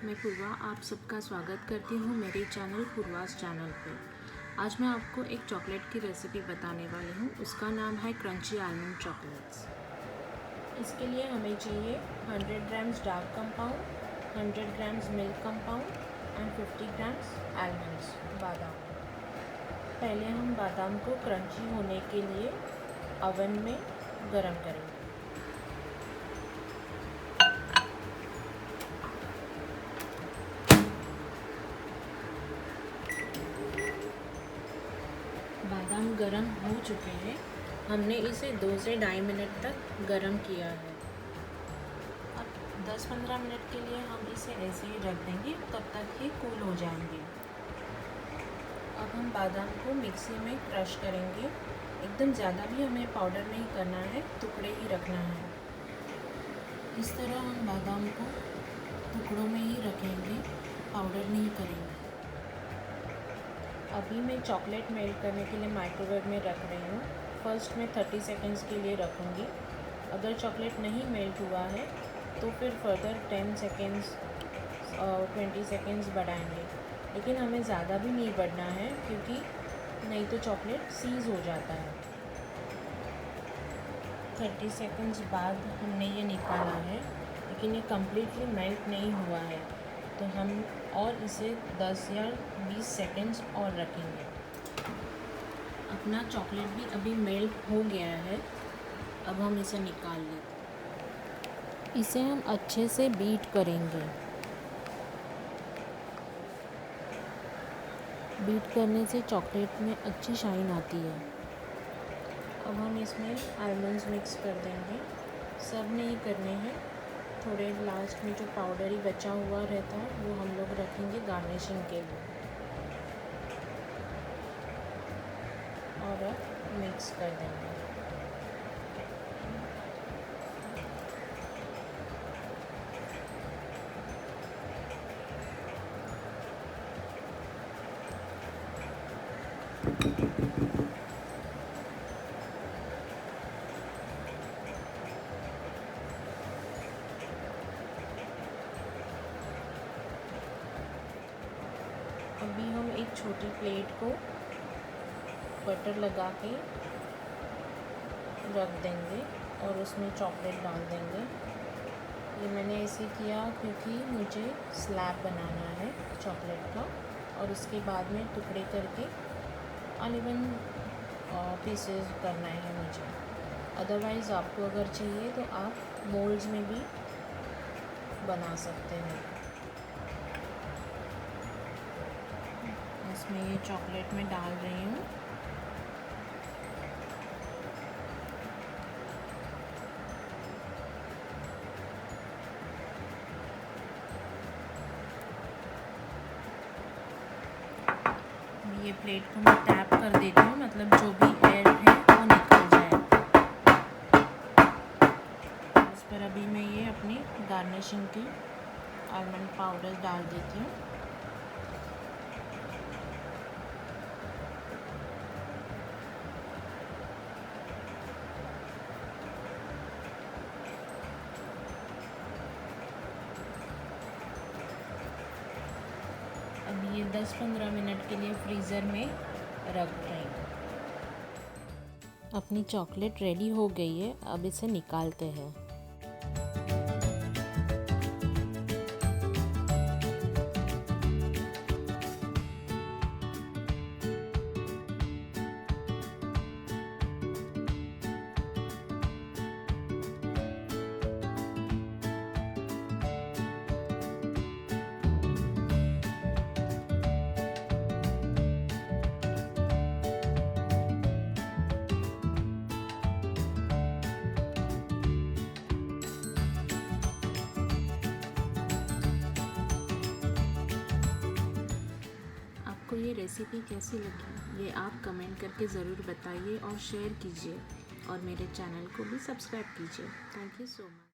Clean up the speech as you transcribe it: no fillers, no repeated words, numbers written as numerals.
मैं पूर्वा आप सबका स्वागत करती हूँ मेरे चैनल पूर्वास चैनल पे। आज मैं आपको एक चॉकलेट की रेसिपी बताने वाली हूँ। उसका नाम है क्रंची आलमंड चॉकलेट्स। इसके लिए हमें चाहिए 100 grams dark compound, 100 grams milk compound and 50 grams almonds बादाम। पहले हम बादाम को क्रंची होने के लिए ओवन में गरम करेंगे। बादाम गरम हो चुके हैं। हमने इसे 2 से 2.5 मिनट तक गरम किया है। अब 10-15 मिनट के लिए हम इसे ऐसे ही रख देंगे, तब तक ये कूल हो जाएंगे। अब हम बादाम को मिक्सी में क्रश करेंगे। एकदम ज़्यादा भी हमें पाउडर नहीं करना है, टुकड़े ही रखना है। इस तरह हम बादाम को टुकड़ों में ही रखेंगे, पाउडर नहीं करेंगे। अभी मैं चॉकलेट मेल्ट करने के लिए माइक्रोवेव में रख रही हूँ। फर्स्ट मैं 30 सेकेंड्स के लिए रखूँगी। अगर चॉकलेट नहीं मेल्ट हुआ है तो फिर फर्दर 10 सेकेंड्स 20 सेकेंड्स बढ़ाएंगे, लेकिन हमें ज़्यादा भी नहीं बढ़ना है क्योंकि नहीं तो चॉकलेट सीज़ हो जाता है। 30 सेकेंड्स बाद हमने ये निकाला है, लेकिन ये कम्प्लीटली मेल्ट नहीं हुआ है, तो हम और इसे 10 या 20 सेकेंड्स और रखेंगे। अपना चॉकलेट भी अभी मेल्ट हो गया है। अब हम इसे निकाल लें। इसे हम अच्छे से बीट करेंगे। बीट करने से चॉकलेट में अच्छी शाइन आती है। अब हम इसमें आलमंड्स मिक्स कर देंगे। सब नहीं करने हैं, थोड़े लास्ट में जो पाउडर ही बचा हुआ रहता है वो हम लोग रखेंगे गार्निशिंग के लिए। और अब मिक्स कर देंगे। अभी हम एक छोटी प्लेट को बटर लगा के रख देंगे और उसमें चॉकलेट डाल देंगे। ये मैंने ऐसे किया क्योंकि मुझे स्लैब बनाना है चॉकलेट का, और उसके बाद में टुकड़े करके अनइवन पीसेस करना है मुझे। अदरवाइज़ आपको अगर चाहिए तो आप मोल्ड्स में भी बना सकते हैं। इसमें ये चॉकलेट में डाल रही हूँ। ये प्लेट को मैं टैप कर देती हूँ, मतलब जो भी एयर है वो निकल जाए। इस पर अभी मैं ये अपनी गार्निशिंग की आलमंड पाउडर डाल देती हूँ। अभी ये 10-15 मिनट के लिए फ्रीज़र में रख देंगे। अपनी चॉकलेट रेडी हो गई है, अब इसे निकालते हैं। आपको ये रेसिपी कैसी लगी ये आप कमेंट करके ज़रूर बताइए और शेयर कीजिए, और मेरे चैनल को भी सब्सक्राइब कीजिए। Thank you so much.